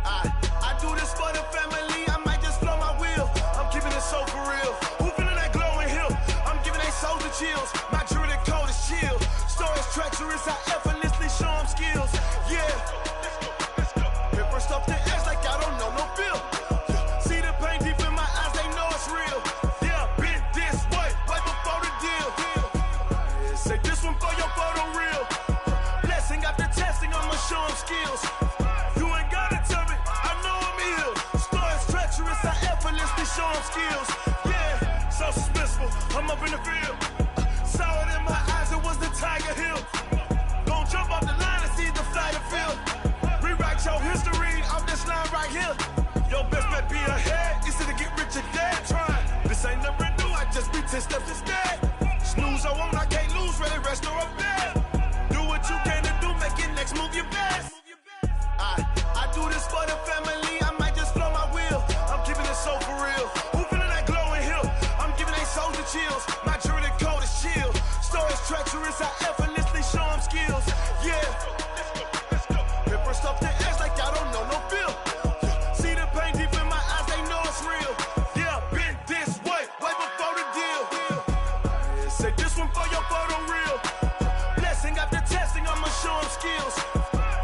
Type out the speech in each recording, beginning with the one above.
I do this for the family, I might just blow my wheel. I'm keeping it so for real. Who feeling that glowing hill? I'm giving they souls the chills. My jewelry code is chill. Stories treacherous, I effortlessly show them skills. Yeah. Paper stuff the edge like I don't know no feel. See the pain deep in my eyes, they know it's real. Yeah, been this way before the deal. Say this one for your photo reel. Blessing after testing, I'ma show them skills. You ain't gotta tell me, I know I'm ill. Stories treacherous, I effortlessly show them skills. Yeah, so suspenseful, I'm up in the field. Saw it in my eyes, it was the Tiger Hill. Gon' jump off the line and see the flight of field. Rewrite your history off this line right here. Your best bet be ahead, easy to get rich or dead. Trying, this ain't never new, I just be 10 steps instead. Snooze I won't, I can't lose, ready, rest or up bed. Do what you can to do, make it next move your best. I do this for the family, I might just blow my wheel. I'm keeping it so for real. Who feeling that glowing hill? I'm giving they souls the chills. My jewelry code is chill. Stories treacherous, I effortlessly show them skills. Yeah. Paper stuff the edge like I don't know no feel. See the pain deep in my eyes, they know it's real. Yeah, been this way before the deal. Say this one for your photo reel. Blessing after testing, I'ma show them skills.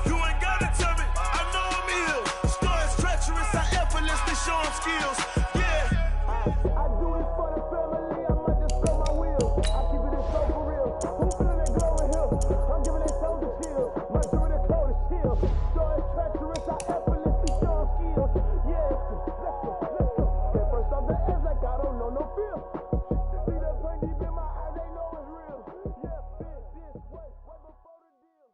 You ain't gotta tell me, I know I'm ill. Stories treacherous, I effortlessly show them skills. Yeah. I do it for the family, I might just blow my wheel. I keep it so for real. Who feeling that glowing hill? I'm giving they souls the chill. My jewelry code is chill. Stories treacherous, I effortlessly show them skills. Yeah. Let's go. Get first off the edge like I don't know no feel. See the pain deep in my eyes, they know it's real. Yeah, been this way before the deal.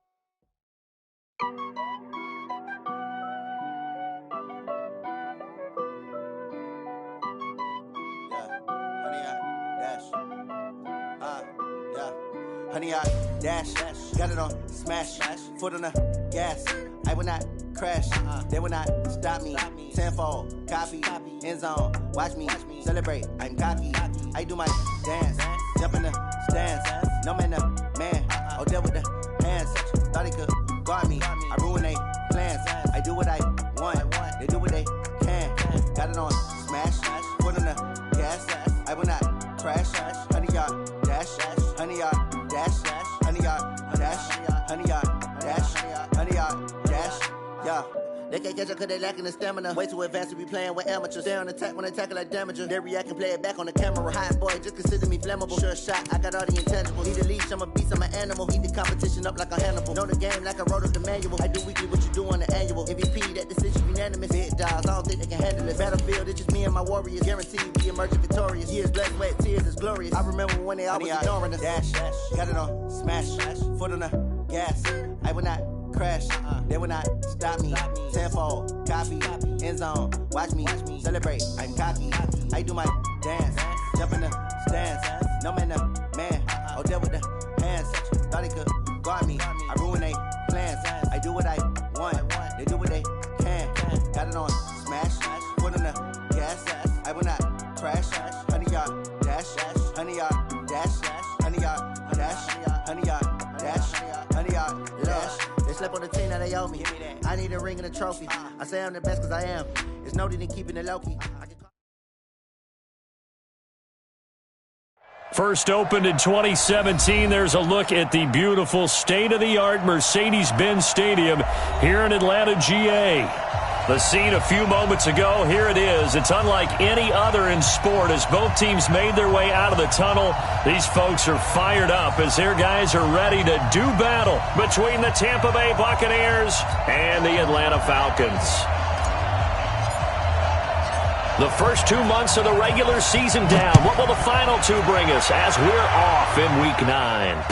Honey, I dash, got it on smash, foot on the gas. I will not crash, they will not stop me. Tenfold, copy, end zone, watch me celebrate. I'm cocky, I do my dance, jump in the stands. No man, the man, oh, there with the hands. Thought he could guard me, I ruin they plans. I do what I want, they do what they can. Got it on smash, foot on the gas. I will not crash, honey, y'all dash, honey, y'all dash, honey, y'all dash, honey, y'all dash, honey, y'all dash, yeah. They can't catch up cause they lacking the stamina. Way too advanced to be playing with amateurs. Stay on attack when they tackle like damager. They react and play it back on the camera. Hot boy, just consider me flammable. Sure shot, I got all the intangibles. Need a leash, I'm a beast, I'm an animal. Eat the competition up like a Hannibal. Know the game like I wrote up the manual. I do weekly what you do on the annual. MVP, that decision unanimous. Big dogs, I don't think they can handle it. Battlefield, it's just me and my warriors. Guaranteed we emerging victorious. Years, blood, sweat, tears, is glorious. I remember when they always ignoring us. Dash, got it on smash, foot on the gas. I will not crash, they will not stop me. Tenfold, copy, end zone, watch me celebrate. I'm cocky, I do my dance, jump in the stands. No man, the man, oh, there with the hands. Thought he could guard me, I ruin they plans. I do what I want, they do what they can. Got it on smash, foot on the gas. I will not crash, honey, y'all dash, honey, y'all dash, honey, y'all dash, honey, y'all dash, honey, y'all dash. They slept on the team that they owe me. I need a ring and a trophy. I say I'm the best cause I am. It's noted in keeping it low-key. First opened in 2017. There's a look at the beautiful state-of-the-art Mercedes-Benz Stadium here in Atlanta, GA. The scene a few moments ago, here it is. It's unlike any other in sport as both teams made their way out of the tunnel. These folks are fired up as their guys are ready to do battle between the Tampa Bay Buccaneers and the Atlanta Falcons. The first 2 months of the regular season down. What will the final two bring us as we're off in Week 9?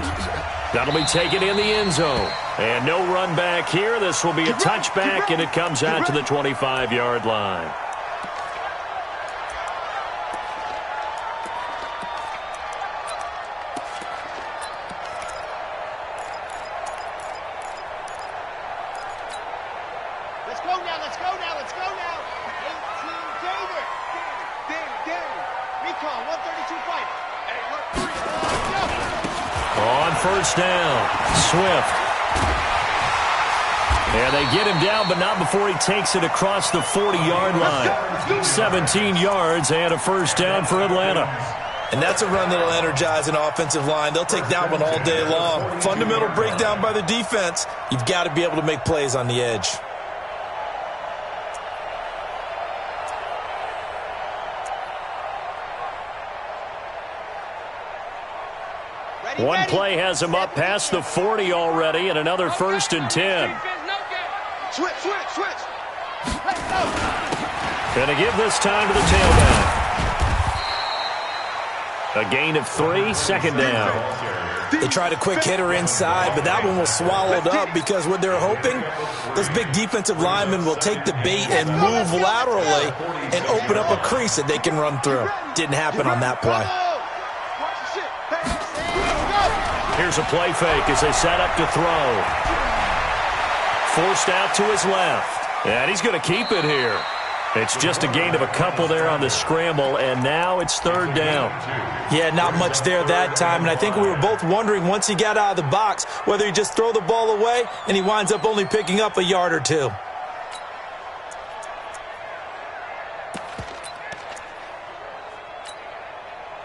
That'll be taken in the end zone. And no run back here. This will be a touchback, and it comes out to the 25-yard line. Let's go now, let's go now, let's go now. 18 Gator. Danny. Recon, 132 fight. Hey, look. On first down, Swift. And they get him down, but not before he takes it across the 40-yard line. 17 yards and a first down for Atlanta. And that's a run that'll energize an offensive line. They'll take that one all day long. Fundamental breakdown by the defense. You've got to be able to make plays on the edge. One play has him up past the 40 already, and another first and 10. Switch. Gonna give this time to the tailback. A gain of 3, second down. They tried a quick hitter inside, but that one was swallowed up because what they're hoping, those big defensive linemen will take the bait and move laterally and open up a crease that they can run through. Didn't happen on that play. Here's a play fake as they set up to throw. Forced out to his left. And he's going to keep it here. It's just a gain of a couple there on the scramble, and now it's third down. Yeah, not much there that time, and I think we were both wondering once he got out of the box whether he just throw the ball away and he winds up only picking up a yard or two.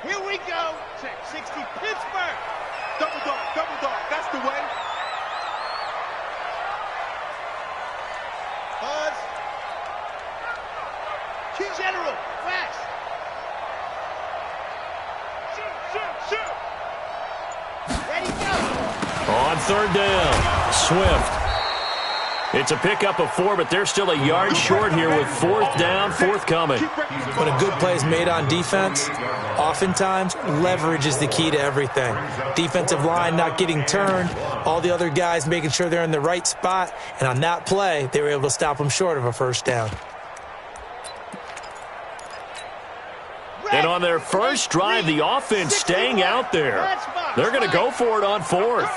Here we go. Check 60 Pittsburgh. Double dog. That's the way. Buzz. General, fast. Shoot. Ready, go. On third down, Swift. It's a pickup of 4, but they're still a yard short here with fourth down, forthcoming. When a good play is made on defense, oftentimes leverage is the key to everything. Defensive line not getting turned, all the other guys making sure they're in the right spot, and on that play, they were able to stop them short of a first down. And on their first drive, the offense staying out there. They're going to go for it on fourth.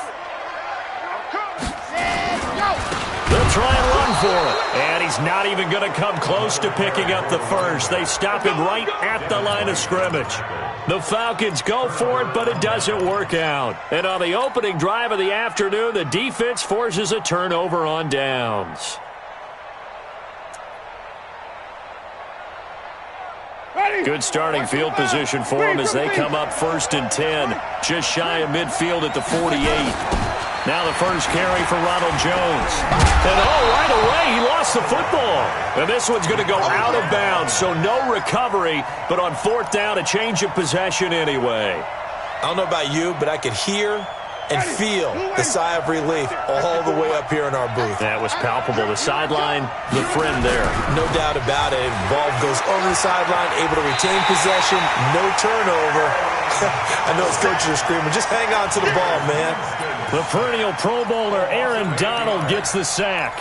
They'll try and run for it. And he's not even going to come close to picking up the first. They stop him right at the line of scrimmage. The Falcons go for it, but it doesn't work out. And on the opening drive of the afternoon, the defense forces a turnover on downs. Good starting field position for them as they come up first and 10. Just shy of midfield at the 48. Now the first carry for Ronald Jones. And right away, he lost the football. And this one's going to go out of bounds, so no recovery. But on fourth down, a change of possession anyway. I don't know about you, but I could hear and feel the sigh of relief all the way up here in our booth. That was palpable. The sideline, the friend there. No doubt about it. Ball goes over the sideline, able to retain possession, no turnover. I know his coaches are screaming, just hang on to the ball, man. The perennial Pro Bowler Aaron Donald gets the sack.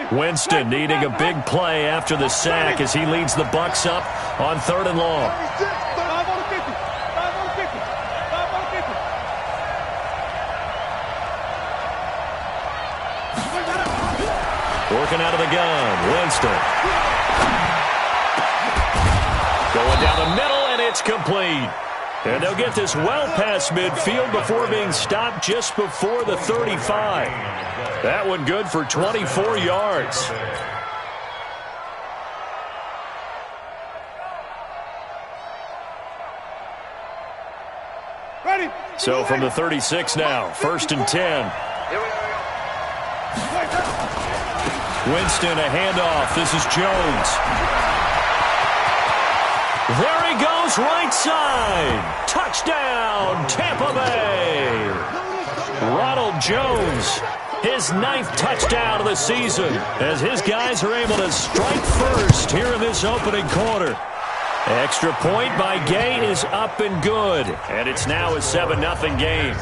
Winston needing a big play after the sack as he leads the Bucs up on third and long. 5 on the 50. Working out of the gun, Winston. Going down the middle, and it's complete. And they'll get this well past midfield before being stopped just before the 35. That one good for 24 yards. Ready. So from the 36 now, first and 10. Winston, a handoff. This is Jones. There he goes, right side. Touchdown, Tampa Bay. Ronald Jones, his 9th touchdown of the season, as his guys are able to strike first here in this opening quarter. Extra point by Gay is up and good, and it's now a 7-0 game.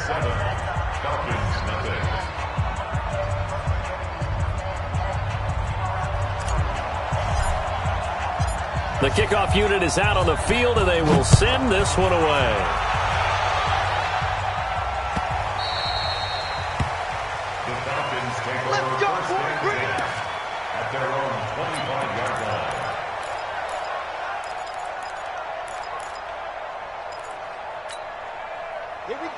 The kickoff unit is out on the field, and they will send this one away. Let's go, boy. Bring it. At their own 25-yard line.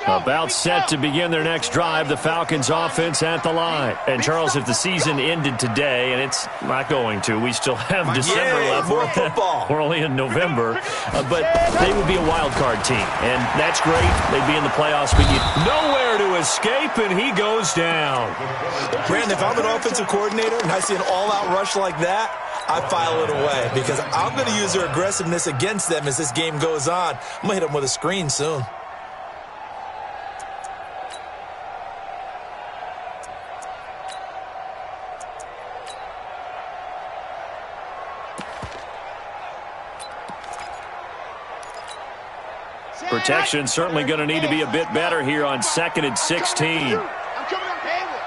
About set to begin their next drive, the Falcons offense at the line. And, Charles, if the season ended today, and it's not going to, we still have December left. More football. We're only in November. But they would be a wild card team. And that's great. They'd be in the playoffs, but nowhere to escape, and he goes down. Brandon, if I'm an offensive coordinator and I see an all-out rush like that, I file it away because I'm going to use their aggressiveness against them as this game goes on. I'm going to hit them with a screen soon. Protection certainly going to need to be a bit better here on 2nd and 16. I'm coming up Hayward.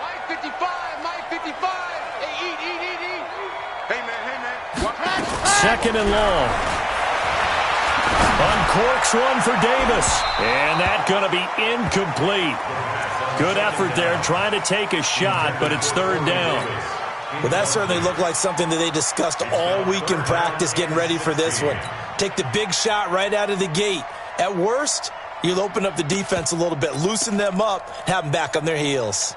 Mike 55, Mike 55. Hey, eat. Hey, man. 2nd and long. Uncorks one for Davis. And that's going to be incomplete. Good effort there trying to take a shot, but it's 3rd down. Well, that certainly looked like something that they discussed all week in practice getting ready for this one. Take the big shot right out of the gate. At worst, you'll open up the defense a little bit, loosen them up, have them back on their heels.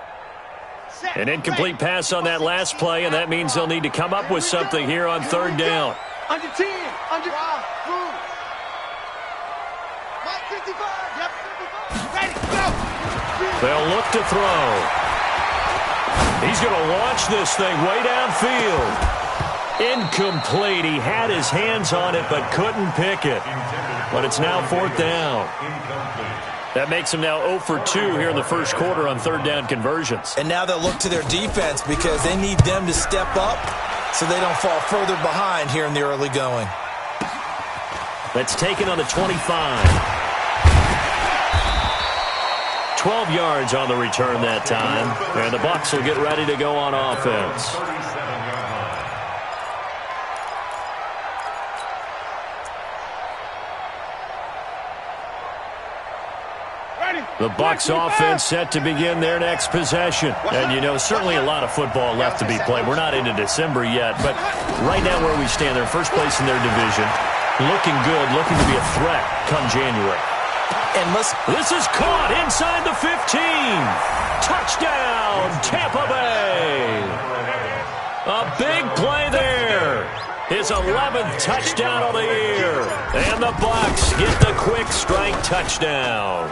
An incomplete pass on that last play, and that means they'll need to come up with something here on 3rd down. Under 10, under 5, move. Mike 55, yep, 55. Ready, go. They'll look to throw. He's going to launch this thing way downfield. Incomplete. He had his hands on it but couldn't pick it. But it's now 4th down. That makes him now 0 for 2 here in the first quarter on 3rd down conversions. And now they'll look to their defense because they need them to step up so they don't fall further behind here in the early going. That's taken on the 25. 12 yards on the return that time. And the Bucs will get ready to go on offense. The Bucs offense set to begin their next possession. And, you know, certainly a lot of football left to be played. We're not into December yet, but right now where we stand, they're first place in their division. Looking good, looking to be a threat come January. And this is caught inside the 15. Touchdown, Tampa Bay. A big play there. His 11th touchdown of the year. And the Bucs get the quick strike touchdown.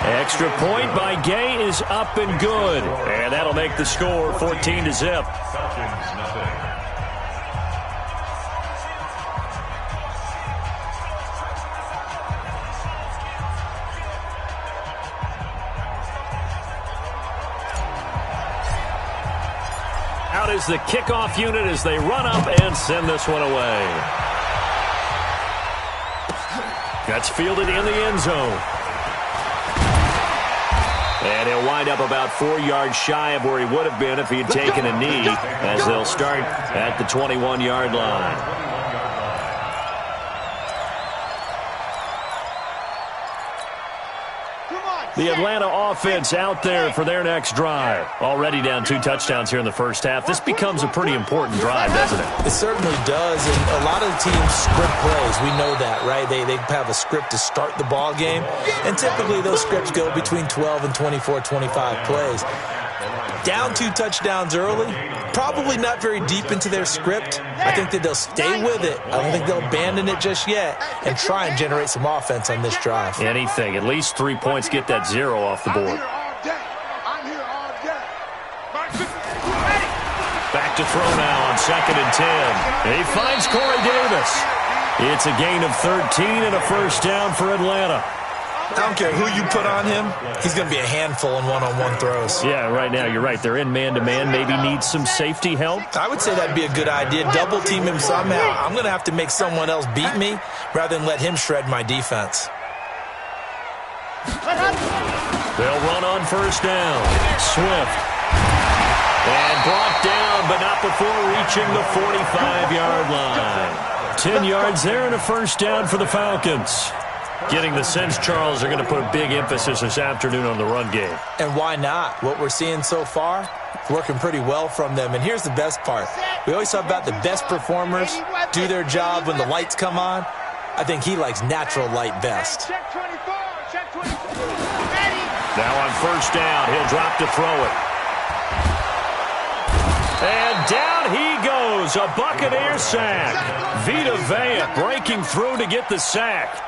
Extra point by Gay is up and good. And that'll make the score 14-0. Out is the kickoff unit as they run up and send this one away. That's fielded in the end zone. And he'll wind up about 4 yards shy of where he would have been if he had taken a knee, as they'll start at the 21-yard line. The Atlanta offense out there for their next drive. Already down 2 touchdowns here in the first half. This becomes a pretty important drive, doesn't it? It certainly does, and a lot of the teams script plays. We know that, right? They have a script to start the ball game, and typically those scripts go between 12 and 24, 25 plays. Down 2 touchdowns early, probably not very deep into their script. I think that they'll stay with it. I don't think they'll abandon it just yet and try and generate some offense on this drive. Anything. At least 3 points, get that 0 off the board. I'm here all day. Back to throw now on 2nd and 10. He finds Corey Davis. It's a gain of 13 and a first down for Atlanta. I don't care who you put on him, he's going to be a handful in one-on-one throws. Yeah, right now, you're right. They're in man-to-man. Maybe need some safety help. I would say that'd be a good idea. Double team him somehow. I'm going to have to make someone else beat me rather than let him shred my defense. They'll run on first down. Swift. And brought down, but not before reaching the 45-yard line. 10 yards there and a first down for the Falcons. Getting the sense, Charles, are going to put a big emphasis this afternoon on the run game. And why not? What we're seeing so far, working pretty well from them. And here's the best part. We always talk about the best performers do their job when the lights come on. I think he likes natural light best. Check 24, check 24. Ready? Now on first down, he'll drop to throw it. And down he goes, a Buccaneer sack. Vita Vea breaking through to get the sack.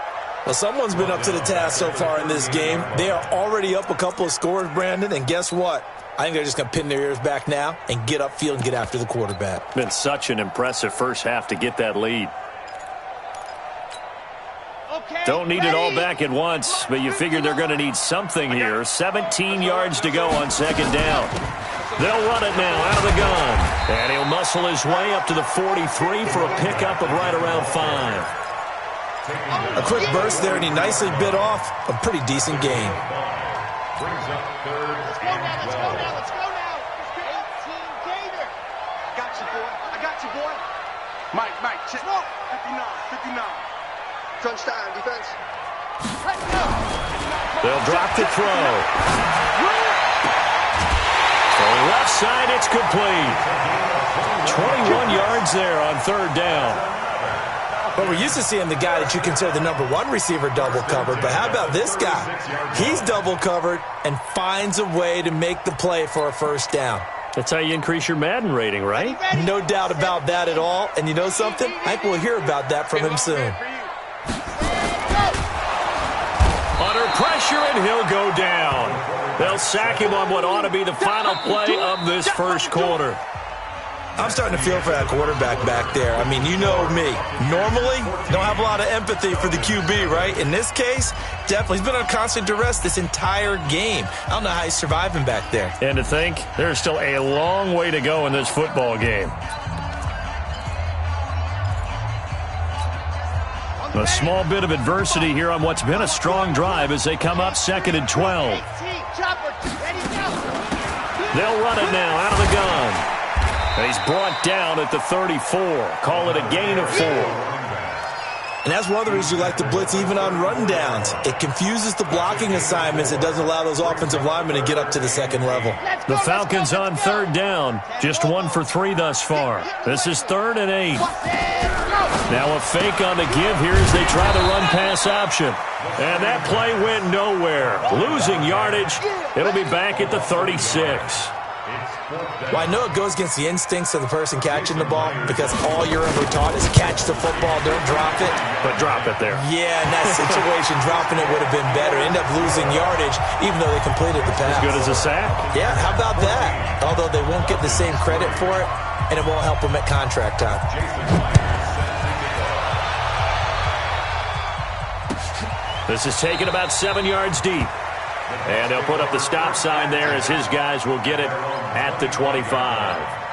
Well, someone's been up to the task so far in this game. They are already up a couple of scores, Brandon, and guess what? I think they're just going to pin their ears back now and get upfield and get after the quarterback. Been such an impressive first half to get that lead. Okay, Don't need it all ready? back at once, but you figure they're going to need something here. 17 yards to go on second down. They'll run it now out of the gun. And he'll muscle his way up to the 43 for a pickup of right around 5. A quick burst there, and he nicely bit off a pretty decent gain. Brings up third Let's go and now, let's go 12. now, let's go now. 18 Gator. I got you, boy. I got you, boy. Mike, check. 59. Crunch time, defense. Let's go. They'll drop the throw. So left side, it's complete. 21 yards there on third down. But we're used to seeing the guy that you consider the number one receiver double covered. But how about this guy? He's double covered and finds a way to make the play for a first down. That's how you increase your Madden rating, right? No doubt about that at all. And you know something? I think we'll hear about that from him soon. Under pressure, and he'll go down. They'll sack him on what ought to be the final play of this first quarter. I'm starting to feel for that quarterback back there. I mean, you know me. Normally, don't have a lot of empathy for the QB, right? In this case, definitely. He's been under constant duress this entire game. I don't know how he's surviving back there. And to think, there's still a long way to go in this football game. A small bit of adversity here on what's been a strong drive as they come up second and 12. 18, chopper, ready, go. They'll run it now out of the gun. And he's brought down at the 34. Call it a gain of 4. And that's one of the reasons you like to blitz even on rundowns. It confuses the blocking assignments. It doesn't allow those offensive linemen to get up to the second level. The Falcons on third down. Just 1 for 3 thus far. This is 3rd and 8. Now a fake on the give here as they try the run-pass option. And that play went nowhere. Losing yardage. It'll be back at the 36. Well, I know it goes against the instincts of the person catching the ball because all you're ever taught is catch the football, don't drop it. But drop it there. Yeah, in that situation, dropping it would have been better. End up losing yardage even though they completed the pass. As good as a sack? Yeah, how about that? Although they won't get the same credit for it, and it won't help them at contract time. This is taken about 7 yards deep. And they'll put up the stop sign there as his guys will get it at the 25.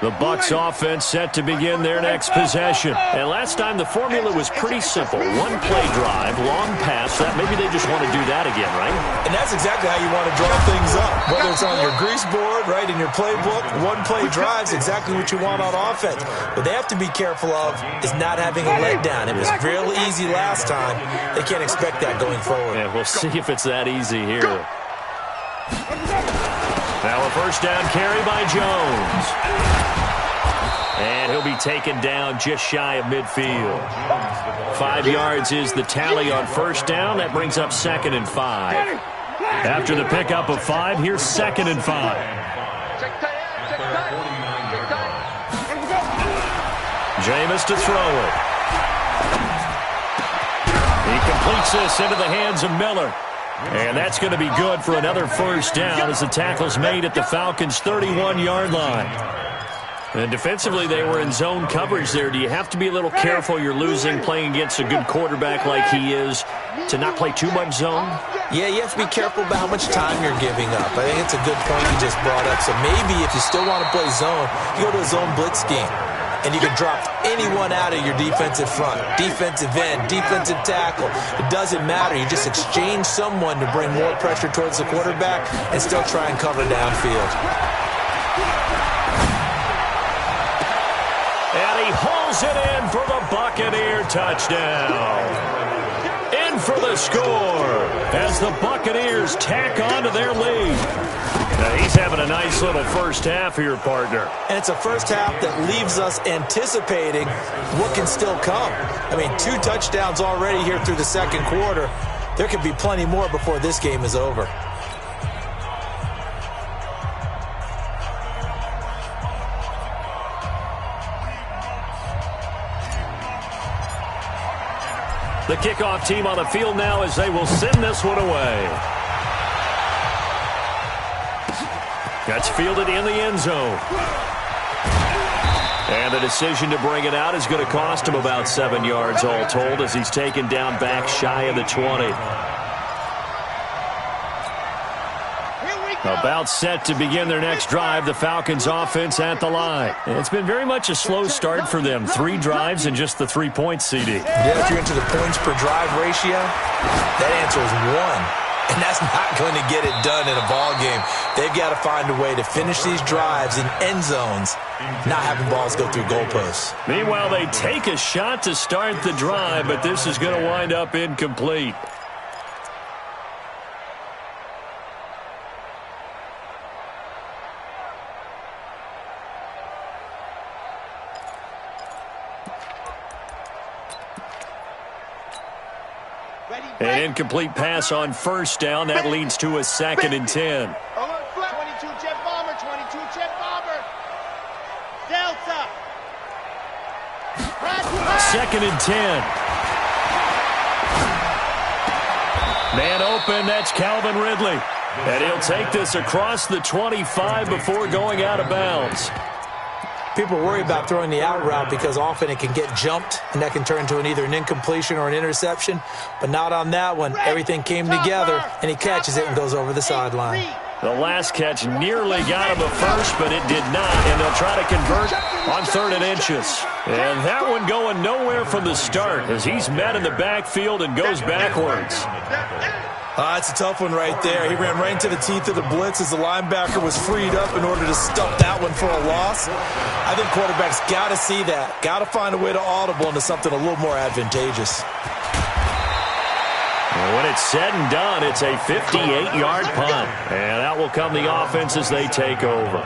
The Bucs offense set to begin their next possession. And last time the formula was pretty simple. One play drive, long pass. Maybe they just want to do that again, right? And that's exactly how you want to draw things up. Whether it's on your grease board, right, in your playbook, one play drive's exactly what you want on offense. What they have to be careful of is not having a letdown. It was real easy last time. They can't expect that going forward. Yeah, we'll see if it's that easy here. Now a first down carry by Jones. And he'll be taken down just shy of midfield. 5 yards is the tally on first down. That brings up 2nd and 5. After the pickup of 5, here's 2nd and 5. Jameis to throw it. He completes this into the hands of Miller. And that's going to be good for another first down as the tackle's made at the Falcons' 31-yard line. And defensively, they were in zone coverage there. Do you have to be a little careful you're losing playing against a good quarterback like he is to not play too much zone? Yeah, you have to be careful about how much time you're giving up. I think it's a good point you just brought up. So maybe if you still want to play zone, you go to a zone blitz scheme. And you can drop anyone out of your defensive front, defensive end, defensive tackle. It doesn't matter. You just exchange someone to bring more pressure towards the quarterback and still try and cover downfield. And he hauls fires it in for the Buccaneer touchdown. In for the score as the Buccaneers tack on to their lead. Now he's having a nice little first half here, partner. And it's a first half that leaves us anticipating what can still come. I mean, 2 touchdowns already here through the second quarter. There could be plenty more before this game is over. The kickoff team on the field now as they will send this one away. That's fielded in the end zone. And the decision to bring it out is going to cost him about 7 yards all told as he's taken down back shy of the 20. About set to begin their next drive, the Falcons offense at the line. And it's been very much a slow start for them. 3 drives and just the 3 points, CD. Yeah, if you're into the points per drive ratio, that answer is 1. And that's not going to get it done in a ball game. They've got to find a way to finish these drives in end zones, not having balls go through goalposts. Meanwhile, they take a shot to start the drive, but this is going to wind up incomplete. An incomplete pass on first down. That leads to a 2nd and 10. 22 jet bomber, 22 jet bomber. Delta. 2nd and 10. Man open, that's Calvin Ridley. And he'll take this across the 25 before going out of bounds. People worry about throwing the out route because often it can get jumped, and that can turn into either an incompletion or an interception. But not on that one. Everything came together, and he catches it and goes over the sideline. The last catch nearly got him a first, but it did not, and they'll try to convert on 3rd and inches. And that one going nowhere from the start as he's met in the backfield and goes backwards. It's a tough one right there. He ran right into the teeth of the blitz as the linebacker was freed up in order to stop that one for a loss. I think quarterbacks got to see that. Got to find a way to audible into something a little more advantageous. And when it's said and done, it's a 58-yard punt. And out will come the offense as they take over.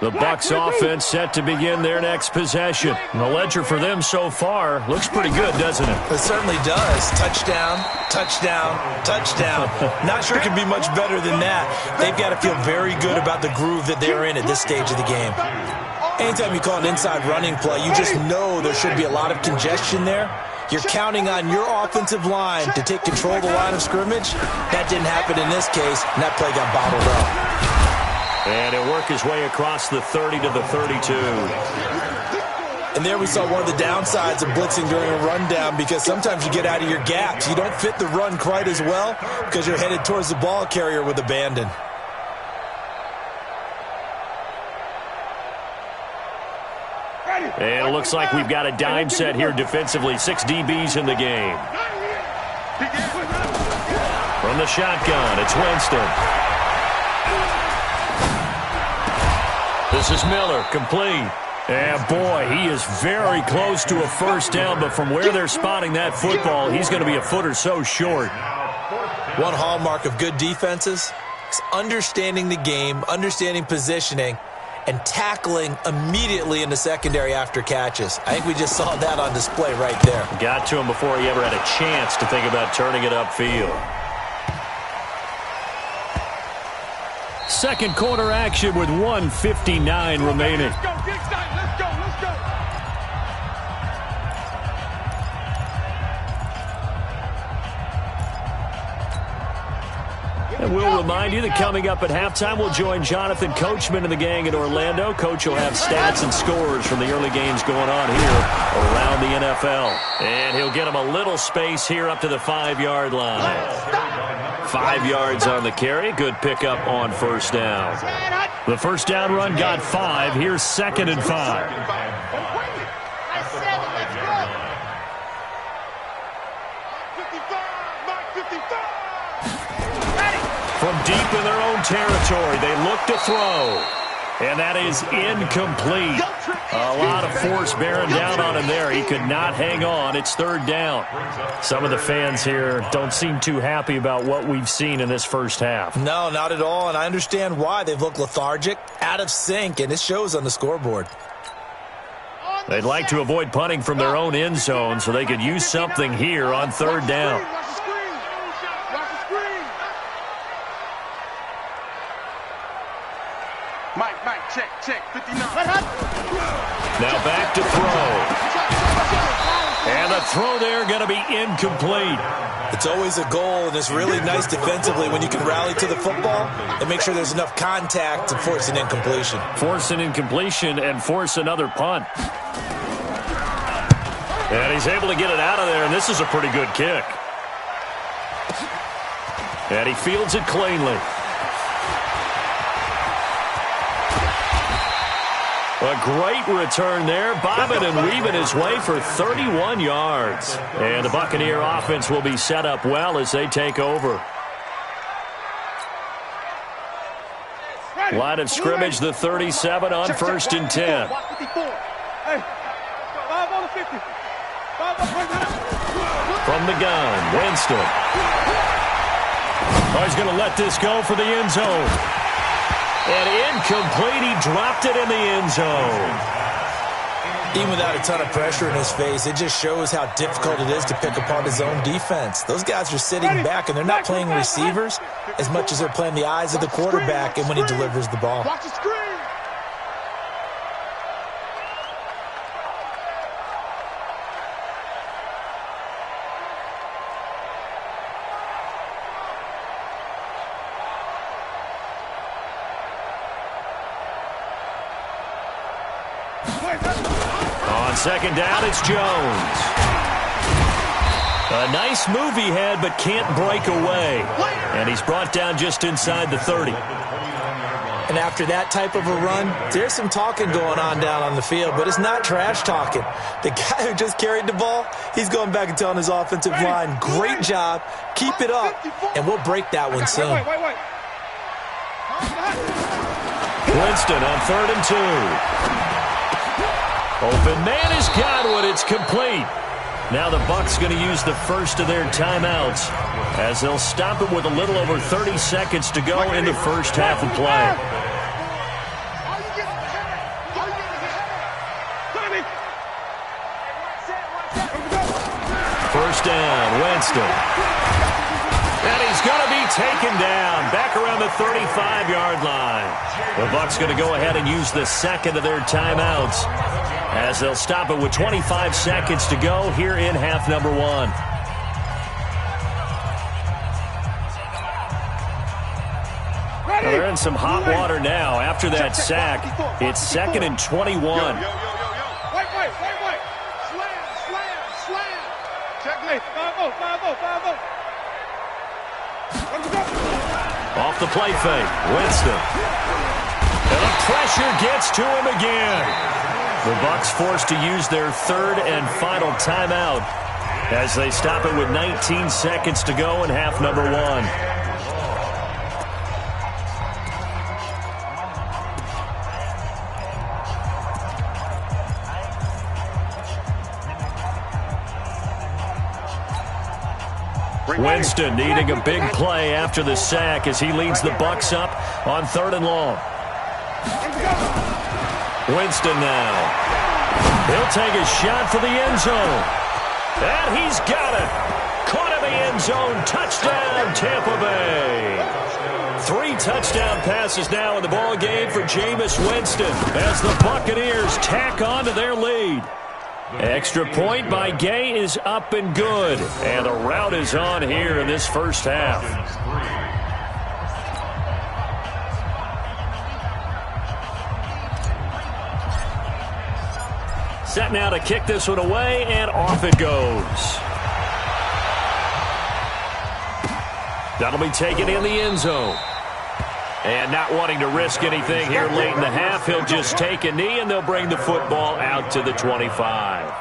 The Bucs offense set to begin their next possession. And the ledger for them so far looks pretty good, doesn't it? It certainly does. Touchdown, touchdown, touchdown. Not sure it can be much better than that. They've got to feel very good about the groove that they're in at this stage of the game. Anytime you call an inside running play, you just know there should be a lot of congestion there. You're counting on your offensive line to take control of the line of scrimmage. That didn't happen in this case, and that play got bottled up. And he'll work his way across the 30 to the 32. And there we saw one of the downsides of blitzing during a rundown because sometimes you get out of your gaps. You don't fit the run quite as well because you're headed towards the ball carrier with abandon. And it looks like we've got a dime set here defensively. 6 DBs in the game. From the shotgun, it's Winston. This is Miller, complete. And boy, he is very close to a first down, but from where they're spotting that football, he's going to be a foot or so short. One hallmark of good defenses is understanding the game, understanding positioning, and tackling immediately in the secondary after catches. I think we just saw that on display right there. Got to him before he ever had a chance to think about turning it upfield. Second quarter action with 1:59 remaining. Let's go, get excited. Let's go, let's go. And we'll remind you that coming up at halftime, we'll join Jonathan Coachman and the gang in Orlando. Coach will have stats and scores from the early games going on here around the NFL. And he'll get him a little space here up to the 5-yard line. 5 yards on the carry. Good pickup on first down. The first down run got 5. Here's 2nd and 5. deep in their own territory. They look to throw. And that is incomplete. A lot of force bearing down on him there. He could not hang on. It's third down. Some of the fans here don't seem too happy about what we've seen in this first half. No, not at all, and I understand why. They've looked lethargic, out of sync, and it shows on the scoreboard. They'd like to avoid punting from their own end zone so they could use something here on third down. Mike, check, 59. Now back to throw. And the throw there going to be incomplete. It's always a goal, and it's really nice defensively when you can rally to the football and make sure there's enough contact to force an incompletion. Force an incompletion and force another punt. And he's able to get it out of there, and this is a pretty good kick. And he fields it cleanly. A great return there, bobbing and weaving his way for 31 yards. And the Buccaneer offense will be set up well as they take over. Line of scrimmage, the 37 on 1st and 10. From the gun, Winston. Oh, he's going to let this go for the end zone. And incomplete, he dropped it in the end zone. Even without a ton of pressure in his face, it just shows how difficult it is to pick apart his own defense. Those guys are sitting back, and they're not playing receivers as much as they're playing the eyes of the quarterback and when he delivers the ball. Watch the screen. On second down, it's Jones. A nice move he had, but can't break away. And he's brought down just inside the 30. And after that type of a run, there's some talking going on down on the field, but it's not trash talking. The guy who just carried the ball, he's going back and telling his offensive line, great job, keep it up, and we'll break that one soon. Winston on 3rd and 2. Open man has got one. It's complete. Now the Bucs going to use the first of their timeouts as they'll stop it with a little over 30 seconds to go in the first half of play. First down, Winston. And he's going to be taken down back around the 35-yard line. The Bucs going to go ahead and use the second of their timeouts as they'll stop it with 25 seconds to go here in half number 1. Well, they're in some hot water now. After that sack, it's 2nd and 21. Wait. Slam. Checkmate. 5-0. Off the play fake, Winston. And the pressure gets to him again. The Bucs forced to use their third and final timeout as they stop it with 19 seconds to go in half number 1. Winston needing a big play after the sack as he leads the Bucs up on 3rd and long. Winston now. He'll take a shot for the end zone. And he's got it. Caught in the end zone. Touchdown, Tampa Bay. 3 touchdown passes now in the ball game for Jameis Winston as the Buccaneers tack on to their lead. Extra point by Gay is up and good. And the route is on here in this first half. Set now to kick this one away, and off it goes. That'll be taken in the end zone. And not wanting to risk anything here late in the half, he'll just take a knee, and they'll bring the football out to the 25.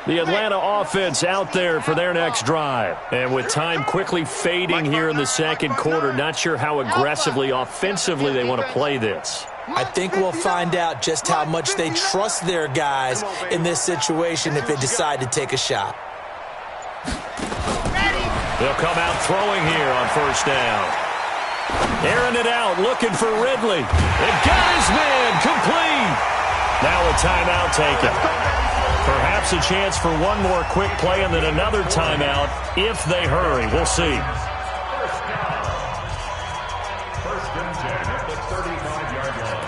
The Atlanta offense out there for their next drive. And with time quickly fading here in the second quarter, not sure how aggressively, offensively they want to play this. I think we'll find out just how much they trust their guys in this situation if they decide to take a shot. They'll come out throwing here on first down. Airing it out, looking for Ridley. And got his man complete. Now a timeout taken. Perhaps a chance for one more quick play and then another timeout if they hurry. We'll see. First and 10 at the 35-yard line.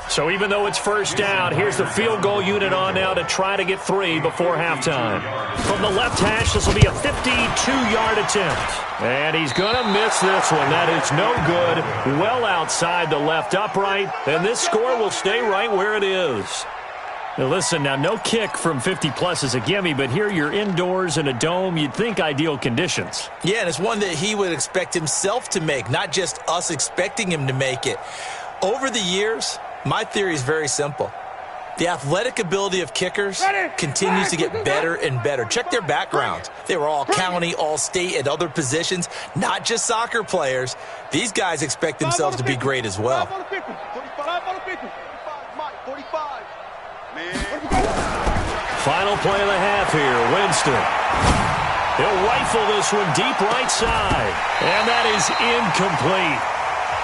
So even though it's first down, here's the field goal unit on now to try to get 3 before halftime. From the left hash, this will be a 52-yard attempt. And he's going to miss this one. That is no good. Well outside the left upright. And this score will stay right where it is. Now listen, now no kick from 50-plus is a gimme, but here you're indoors in a dome. You'd think ideal conditions. Yeah, and it's one that he would expect himself to make, not just us expecting him to make it. Over the years, my theory is very simple. The athletic ability of kickers continues to get better and better. Check their backgrounds. They were all county, all state, at other positions, not just soccer players. These guys expect themselves to be great as well. Final play of the half here, Winston. He'll rifle this one deep right side. And that is incomplete.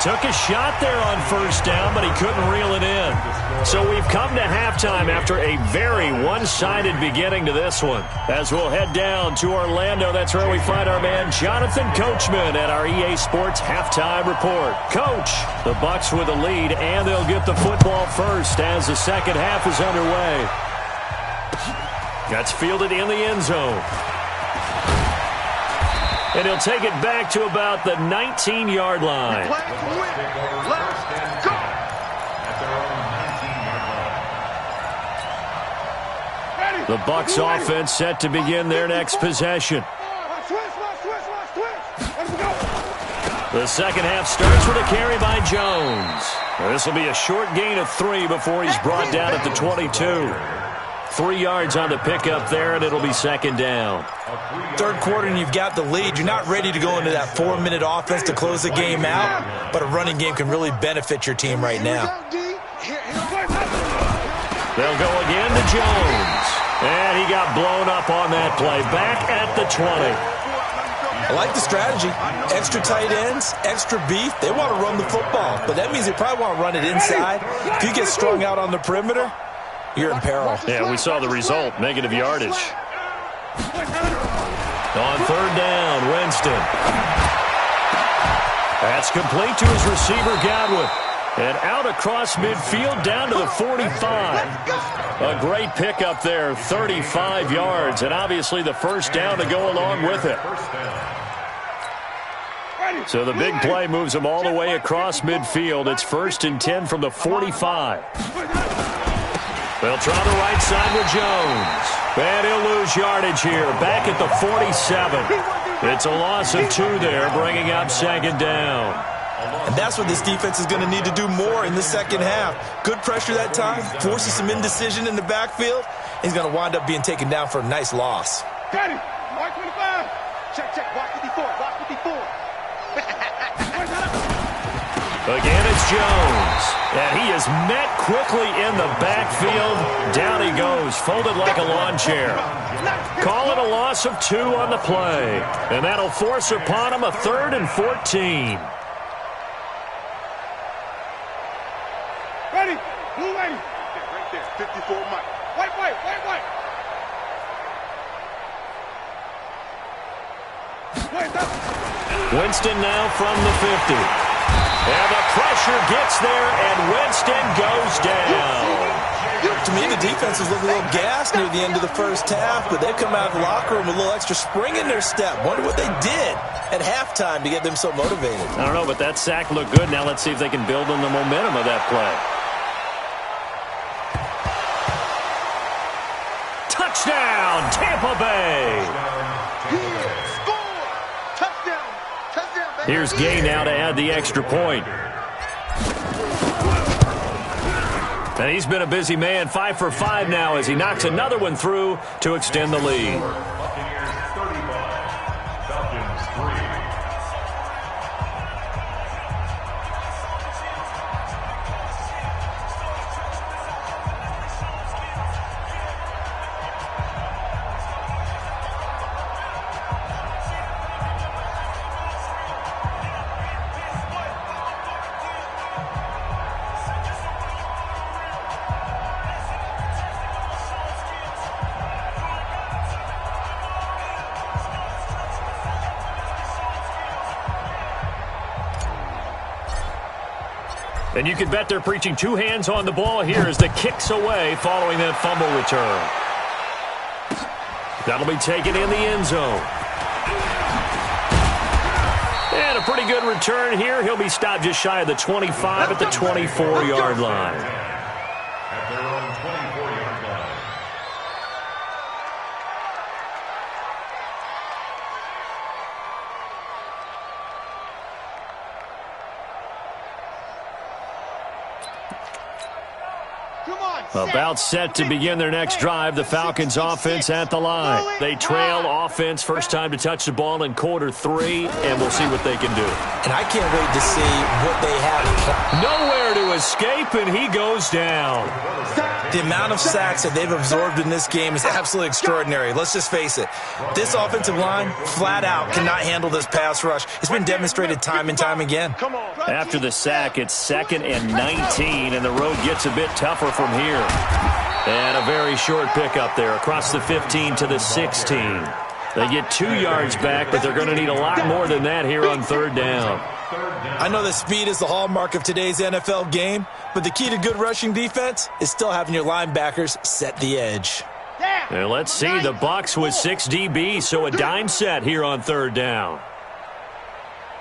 Took a shot there on first down, but he couldn't reel it in. So we've come to halftime after a very one-sided beginning to this one. As we'll head down to Orlando, that's where we find our man Jonathan Coachman at our EA Sports Halftime Report. Coach, the Bucs with a lead, and they'll get the football first as the second half is underway. That's fielded in the end zone. And he'll take it back to about the 19-yard line. The Bucs offense set to begin their next possession. The second half starts with a carry by Jones. This will be a short gain of 3 before he's brought down at the 22. 3 yards on the pickup there, and it'll be second down. Third quarter, and you've got the lead. You're not ready to go into that 4-minute offense to close the game out, but a running game can really benefit your team right now. They'll go again to Jones. And he got blown up on that play. Back at the 20. I like the strategy. Extra tight ends, extra beef. They want to run the football, but that means they probably want to run it inside. If you get strung out on the perimeter, you're in peril. Yeah, we saw the result. Negative yardage. On third down, Winston. That's complete to his receiver, Godwin. And out across midfield down to the 45. A great pickup there, 35 yards. And obviously the first down to go along with it. So the big play moves him all the way across midfield. It's 1st and 10 from the 45. They'll try the right side with Jones. And he'll lose yardage here. Back at the 47. It's a loss of 2 there, bringing up second down. And that's what this defense is going to need to do more in the second half. Good pressure that time, forces some indecision in the backfield. He's going to wind up being taken down for a nice loss. Got it. Mark 25. Check. Watch 54. Watch 54. Again, it's Jones. And he is met quickly in the backfield. Down he goes, folded like a lawn chair. Call it a loss of 2 on the play. And that'll force upon him a 3rd and 14. Ready. Blue lady. Right there. 54 Mike. White. Winston now from the 50. And the pressure gets there, and Winston goes down. To me, the defense was looking a little gassed near the end of the first half, but they've come out of the locker room with a little extra spring in their step. Wonder what they did at halftime to get them so motivated. I don't know, but that sack looked good. Now let's see if they can build on the momentum of that play. Touchdown, Tampa Bay. Touchdown, baby. Here's Gay now to add the extra point. And he's been a busy man, 5 for 5 now as he knocks another one through to extend the lead. Buccaneers 35, Falcons 3. And you can bet they're preaching 2 hands on the ball here as the kick's away following that fumble return. That'll be taken in the end zone. And a pretty good return here. He'll be stopped just shy of the 25 at the 24-yard line. At their own 24-yard line. About set to begin their next drive, the Falcons offense at the line. They trail offense, first time to touch the ball in quarter 3, and we'll see what they can do. And I can't wait to see what they have. Nowhere to escape, and he goes down. The amount of sacks that they've absorbed in this game is absolutely extraordinary. Let's just face it. This offensive line, flat out, cannot handle this pass rush. It's been demonstrated time and time again. After the sack, it's 2nd and 19, and the road gets a bit tougher from here. And a very short pickup there across the 15 to the 16. They get 2 yards back, but they're going to need a lot more than that here on 3rd down. I know that speed is the hallmark of today's NFL game, but the key to good rushing defense is still having your linebackers set the edge. And let's see, the Bucs with 6 DBs, so a dime set here on 3rd down.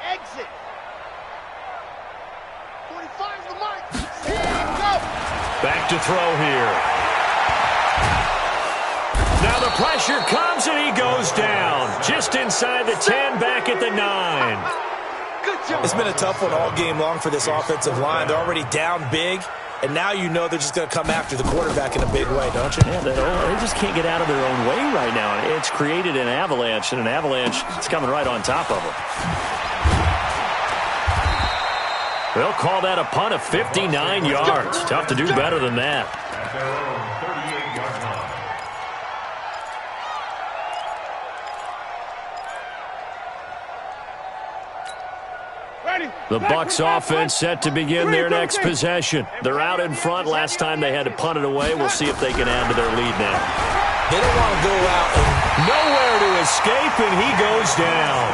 Exit. 45's the mark. Back to throw here. Now the pressure comes and he goes down. Just inside the 10, back at the 9. It's been a tough one all game long for this offensive line. They're already down big, and now you know they're just going to come after the quarterback in a big way, don't you? Yeah, they just can't get out of their own way right now. It's created an avalanche, and an avalanche is coming right on top of them. They'll call that a punt of 59 yards. Tough to do better than that. At their own 38-yard line. The Bucs offense set to begin their next possession. They're out in front. Last time they had to punt it away. We'll see if they can add to their lead now. They don't want to go out and nowhere to escape, and he goes down.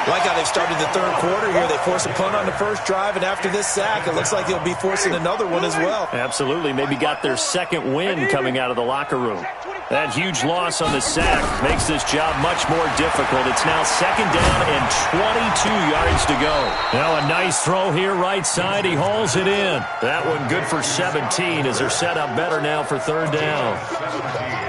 Like how they've started the 3rd quarter here. They force a punt on the first drive, and after this sack, it looks like they'll be forcing another one as well. Absolutely. Maybe got their 2nd win coming out of the locker room. That huge loss on the sack makes this job much more difficult. It's now 2nd down and 22 yards to go. Now a nice throw here right side. He hauls it in. That one good for 17 as they're set up better now for 3rd down.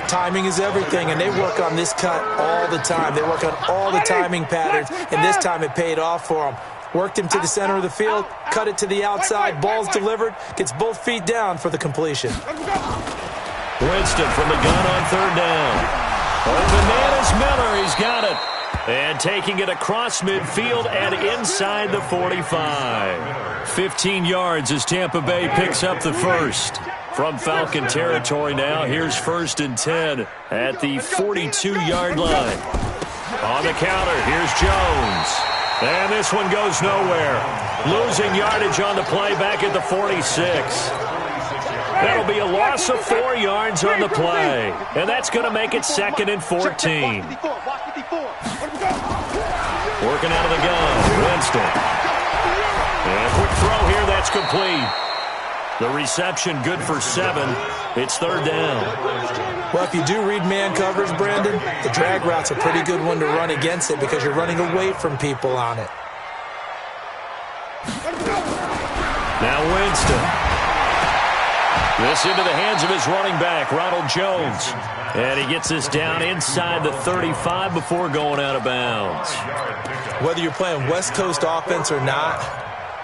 Timing is everything, and they work on this cut all the time. They work on all the timing patterns, and this time it paid off for them. Worked him to the center of the field, cut it to the outside, ball's delivered, gets both feet down for the completion. Winston from the gun on 3rd down. Bananas Miller, he's got it. And taking it across midfield and inside the 45. 15 yards as Tampa Bay picks up the first. From Falcon territory now, here's 1st and 10 at the 42-yard line. On the counter, here's Jones. And this one goes nowhere. Losing yardage on the play back at the 46. That'll be a loss of 4 yards on the play. And that's going to make it 2nd and 14. Working out of the gun, Winston. And a quick throw here, that's complete. The reception good for 7. It's 3rd down. Well, if you do read man coverage, Brandon, the drag route's a pretty good one to run against it because you're running away from people on it. Now Winston. This into the hands of his running back, Ronald Jones. And he gets this down inside the 35 before going out of bounds. Whether you're playing West Coast offense or not,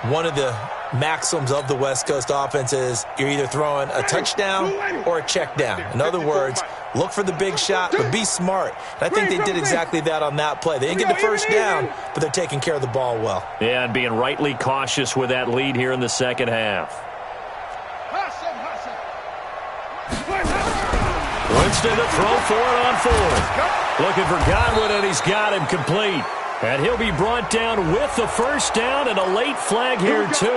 one of the maxims of the West Coast offense is you're either throwing a touchdown or a check down. In other words, look for the big shot, but be smart. And I think they did exactly that on that play. They didn't get the first down, but they're taking care of the ball well. Yeah, and being rightly cautious with that lead here in the second half. Winston to throw for it on fourth. Looking for Godwin, and he's got him complete. And he'll be brought down with the first down and a late flag here, too.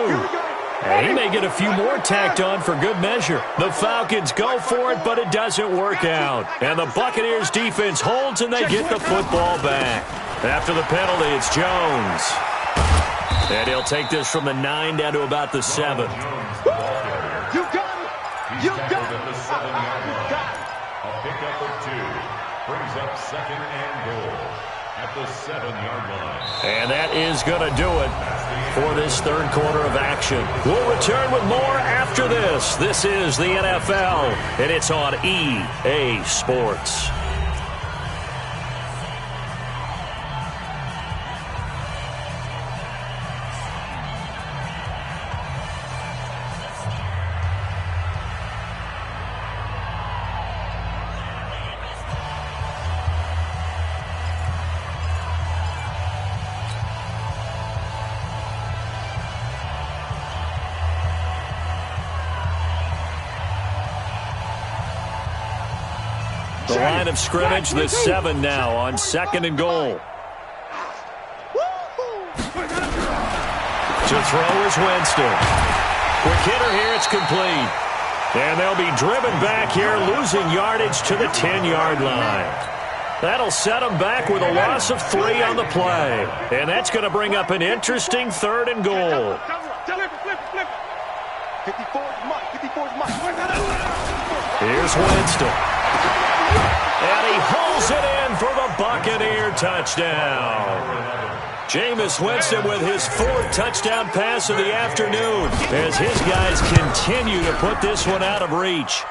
And he may get a few more tacked on for good measure. The Falcons go for it, but it doesn't work out. And the Buccaneers defense holds, and they get the football back. After the penalty, it's Jones. And he'll take this from the 9 down to about the 7. You got it. You got it. The 7-yard line. A pickup of 2 brings up second and goal at the 7-yard line. And that is going to do it for this third quarter of action. We'll return with more after this. This is the NFL, and it's on EA Sports. The line of scrimmage, the 7 now on second and goal. To throw is Winston. Quick hitter here, it's complete. And they'll be driven back here, losing yardage to the 10-yard line. That'll set them back with a loss of 3 on the play. And that's going to bring up an interesting third and goal. 54's Mike. 54's Mike. Here's Winston. And he holds it in for the Buccaneer touchdown. Jameis Winston with his 4th touchdown pass of the afternoon as his guys continue to put this one out of reach.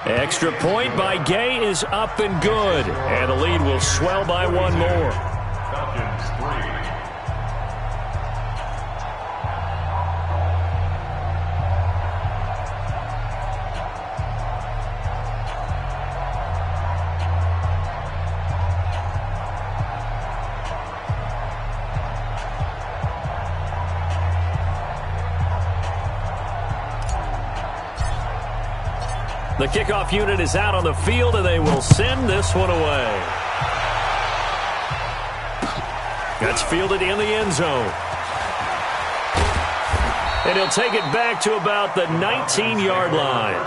Extra point by Gay is up and good, and the lead will swell by 1 more. Falcons 3. The kickoff unit is out on the field, and they will send this one away. That's fielded in the end zone. And he'll take it back to about the 19-yard line.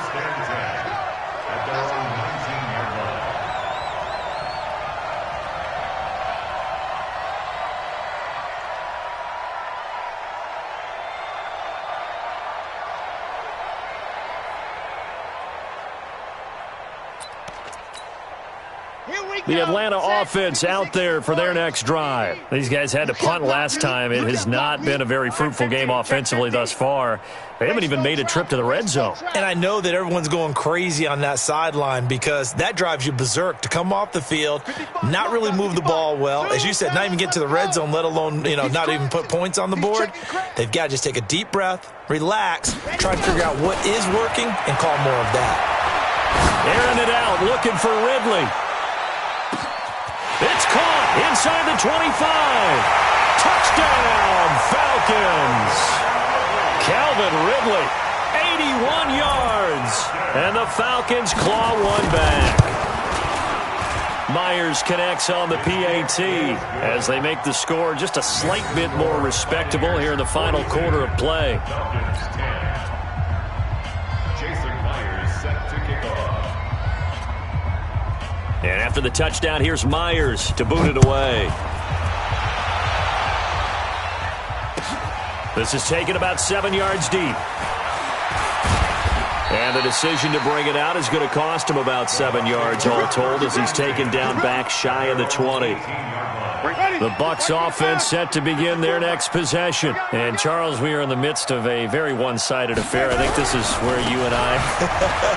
The Atlanta offense out there for their next drive. These guys had to punt last time. It has not been a very fruitful game offensively thus far. They haven't even made a trip to the red zone. And I know that everyone's going crazy on that sideline because that drives you berserk to come off the field, not really move the ball well. As you said, not even get to the red zone, let alone, not even put points on the board. They've got to just take a deep breath, relax, try to figure out what is working, and call more of that. Airing it out, looking for Ridley. It's caught inside the 25. Touchdown, Falcons. Calvin Ridley, 81 yards. And the Falcons claw one back. Myers connects on the PAT as they make the score just a slight bit more respectable here in the final quarter of play. And after the touchdown, here's Myers to boot it away. This is taken about 7 yards deep. And the decision to bring it out is going to cost him about 7 yards all told as he's taken down back shy of the 20. The Bucs offense set to begin their next possession. And, Charles, we are in the midst of a very one-sided affair. I think this is where you and I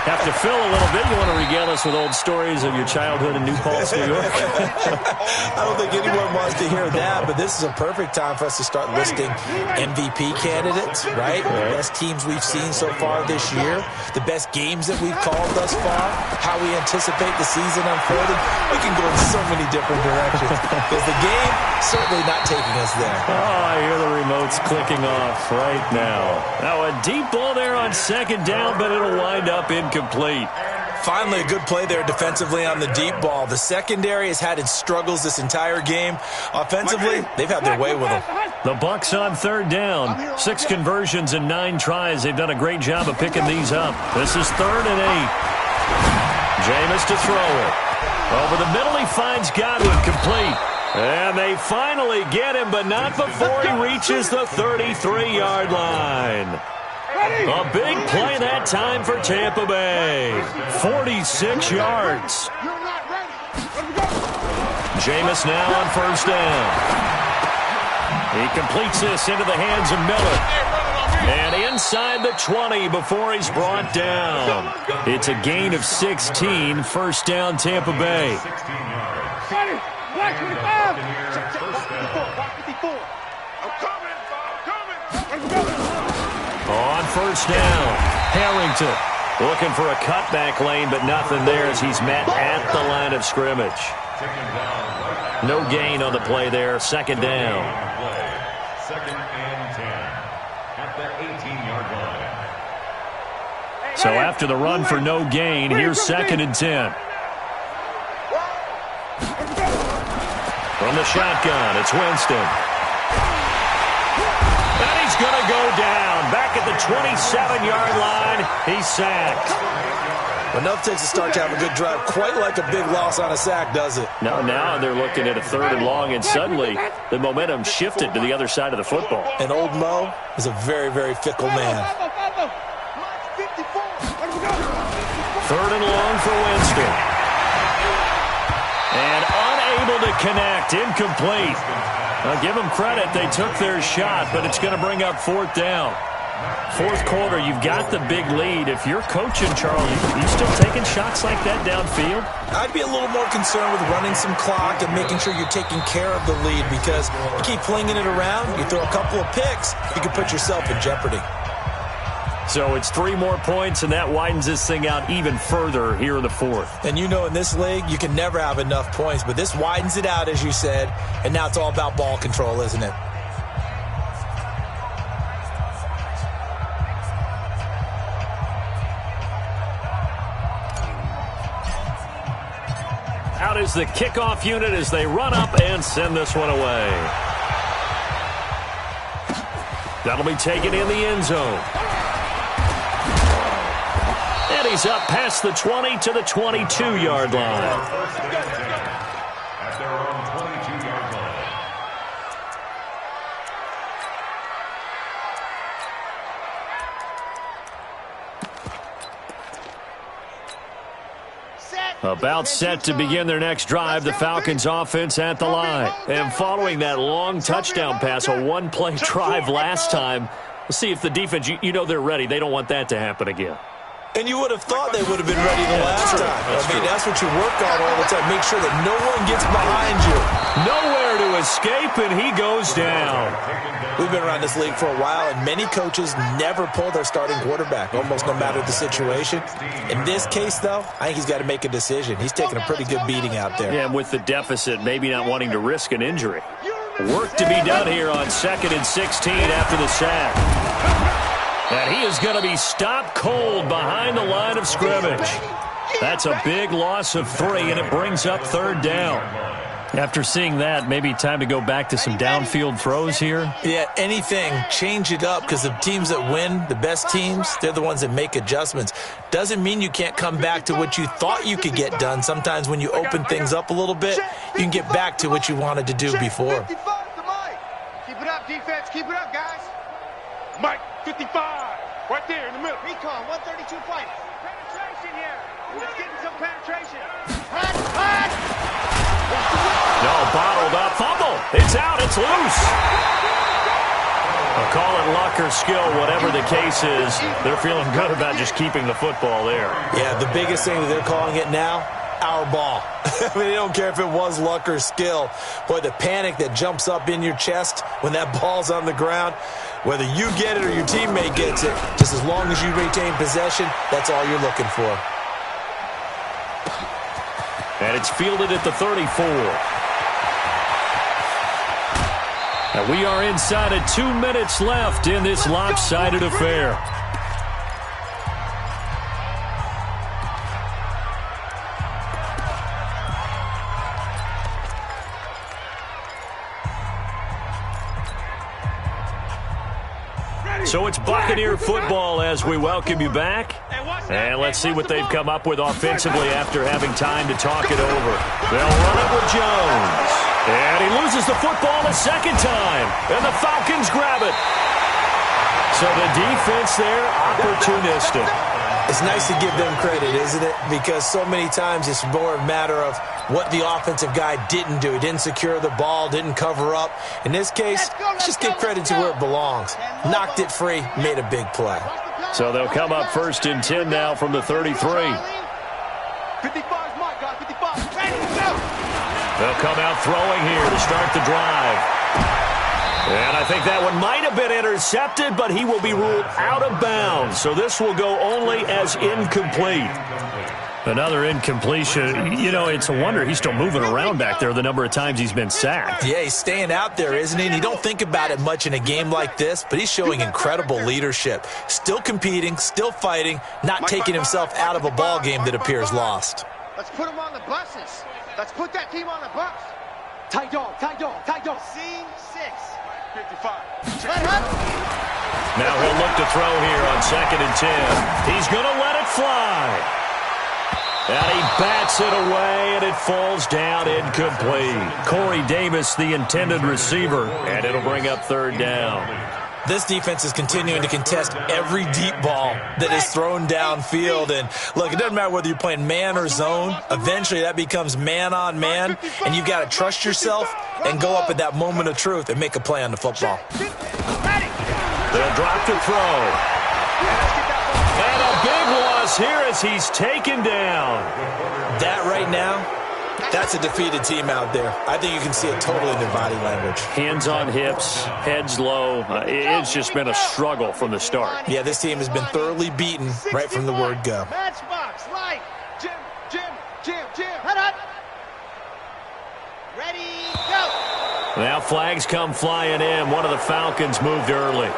have to fill a little bit. You want to regale us with old stories of your childhood in New Paltz, New York? I don't think anyone wants to hear that, but this is a perfect time for us to start listing MVP candidates, right? The best teams we've seen so far this year, the best games that we've called thus far, how we anticipate the season unfolding. We can go in so many different directions because the game certainly not taking us there. Oh, I hear the remotes clicking off right now. Now a deep ball there on second down, but it'll wind up incomplete. Finally, a good play there defensively on the deep ball. The secondary has had its struggles this entire game. Offensively, they've had their way with them. The Bucs on third down. 6 conversions and 9 tries. They've done a great job of picking these up. This is 3rd and 8. Jameis to throw it. Over the middle, he finds Godwin complete. And they finally get him, but not before he reaches the 33-yard line. A big play that time for Tampa Bay. 46 yards. Jameis now on first down. He completes this into the hands of Miller. And inside the 20 before he's brought down. It's a gain of 16. First down, Tampa Bay. On first down, Harrington looking for a cutback lane, but nothing there as he's met at the line of scrimmage. No gain on the play there. Second down. 2nd and 10 at the 18-yard line. So after the run for no gain, here's 2nd and 10. From the shotgun, it's Winston. And he's going to go down. Back at the 27-yard line, he's sacked. Enough takes a start to have a good drive. Quite like a big loss on a sack, does it? No, now they're looking at a 3rd and long, and suddenly the momentum shifted to the other side of the football. And old Mo is a very, very fickle man. 3rd and long for Winston. And unable to connect, incomplete. Now give them credit, they took their shot, but it's going to bring up 4th down. 4th quarter, you've got the big lead. If you're coaching, Charlie, you still taking shots like that downfield? I'd be a little more concerned with running some clock and making sure you're taking care of the lead because you keep flinging it around, you throw a couple of picks, you can put yourself in jeopardy. So it's 3 more points, and that widens this thing out even further here in the 4th. And you know in this league, you can never have enough points, but this widens it out, as you said, and now it's all about ball control, isn't it? Out is the kickoff unit as they run up and send this one away. That'll be taken in the end zone. And he's up past the 20 to the 22-yard line. At their own 22-yard line. About set to begin their next drive, the Falcons offense at the line. And following that long touchdown pass, a one-play drive last time, we'll see if the defense, you know they're ready. They don't want that to happen again. And you would have thought they would have been ready the last time. That's what you work on all the time. Make sure that no one gets behind you. Nowhere to escape, and he goes down. We've been around this league for a while, and many coaches never pull their starting quarterback, almost no matter the situation. In this case, though, I think he's got to make a decision. He's taking a pretty good beating out there. Yeah, and with the deficit, maybe not wanting to risk an injury. Work to be done here on 2nd and 16 after the sack. And he is going to be stopped cold behind the line of scrimmage. That's a big loss of 3, and it brings up 3rd down. After seeing that, maybe time to go back to some downfield throws here. Yeah, anything, change it up, because the teams that win, the best teams, they're the ones that make adjustments. Doesn't mean you can't come back to what you thought you could get done. Sometimes when you open things up a little bit, you can get back to what you wanted to do before. Keep it up, defense. Keep it up, guys. Mike, 55. Right there in the middle. Recon, 132 fight. Penetration here. Let's get some penetration. No, bottled up. Fumble. It's out. It's loose. I'll call it luck or skill, whatever the case is. They're feeling good about just keeping the football there. Yeah, the biggest thing that they're calling it now, our ball. I mean, they don't care if it was luck or skill. Boy, the panic that jumps up in your chest when that ball's on the ground, whether you get it or your teammate gets it, just as long as you retain possession, that's all you're looking for. And it's fielded at the 34. And we are inside of 2 minutes left in this lopsided affair. So it's Buccaneer football as we welcome you back. And let's see what they've come up with offensively after having time to talk it over. They'll run it with Jones. And he loses the football a second time. And the Falcons grab it. So the defense there, opportunistic. It's nice to give them credit, isn't it? Because so many times it's more a matter of what the offensive guy didn't do. He didn't secure the ball, didn't cover up. In this case, let's just give credit to where it belongs. Knocked it free, made a big play. So they'll come up 1st and 10 now from the 33. 55 is my guy, 55. Ready, go! They'll come out throwing here to start the drive. And I think that one might have been intercepted, but he will be ruled out of bounds. So this will go only as incomplete. Another incompletion. You know, it's a wonder he's still moving around back there the number of times he's been sacked. Yeah, he's staying out there, isn't he? And you don't think about it much in a game like this, but he's showing incredible leadership. Still competing, still fighting, not taking himself out of a ball game that appears lost. Let's put him on the buses. Let's put that team on the bus. Tight dog, tight dog, tight dog. Scene 6. 55. Now he'll look to throw here on 2nd and 10. He's going to let it fly. And he bats it away, and it falls down incomplete. Corey Davis, the intended receiver, and it'll bring up 3rd down. This defense is continuing to contest every deep ball that is thrown downfield. And, look, it doesn't matter whether you're playing man or zone. Eventually, that becomes man-on-man, and you've got to trust yourself and go up at that moment of truth and make a play on the football. They'll drop to throw. And a big loss here as he's taken down. That right now, that's a defeated team out there. I think you can see it totally in their body language. Hands on hips, heads low. It's just been a struggle from the start. Yeah, this team has been thoroughly beaten right from the word go. Matchbox, light. Jim. Head up. Ready, go. Now flags come flying in. One of the Falcons moved early.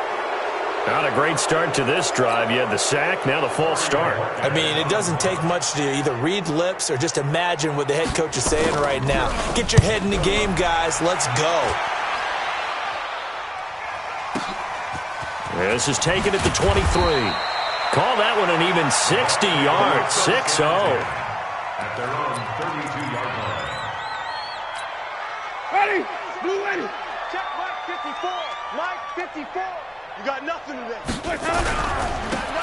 Not a great start to this drive. You had the sack, now the false start. I mean, it doesn't take much to either read lips or just imagine what the head coach is saying right now. Get your head in the game, guys. Let's go. This is taken at the 23. Call that one an even 60 yards. 6-0. At their own 32-yard line. Ready, blue ready. Check Mike 54. Mike 54. You got nothing today.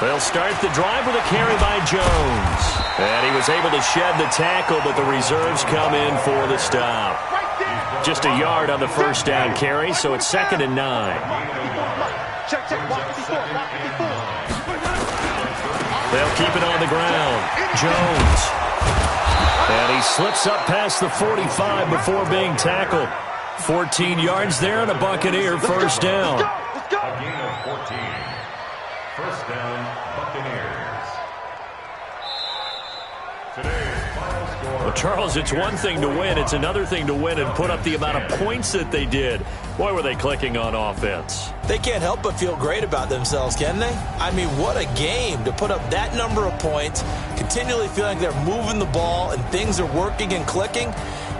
They'll start the drive with a carry by Jones. And he was able to shed the tackle, but the reserves come in for the stop. Just a yard on the first down carry, so it's 2nd and 9. Check, Mike 54. They'll keep it on the ground. Jones. And he slips up past the 45 before being tackled. 14 yards there and a Buccaneer first down. A gain of 14. First down, Buccaneers. Today's final score. Well, Charles, it's one thing to win. It's another thing to win and put up the amount of points that they did. Boy, were they clicking on offense. They can't help but feel great about themselves, can they? I mean, what a game to put up that number of points, continually feeling like they're moving the ball and things are working and clicking.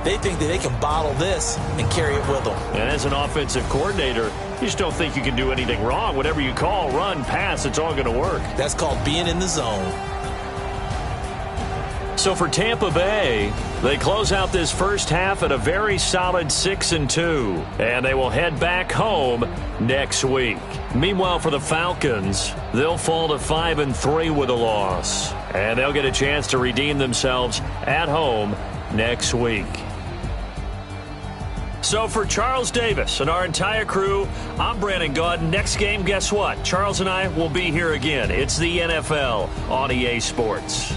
They think that they can bottle this and carry it with them. And as an offensive coordinator, you just don't think you can do anything wrong. Whatever you call, run, pass, it's all going to work. That's called being in the zone. So for Tampa Bay, they close out this first half at a very solid 6-2, and they will head back home next week. Meanwhile, for the Falcons, they'll fall to 5-3 with a loss. And they'll get a chance to redeem themselves at home next week. So for Charles Davis and our entire crew, I'm Brandon Gaud. Next game, guess what? Charles and I will be here again. It's the NFL on EA Sports.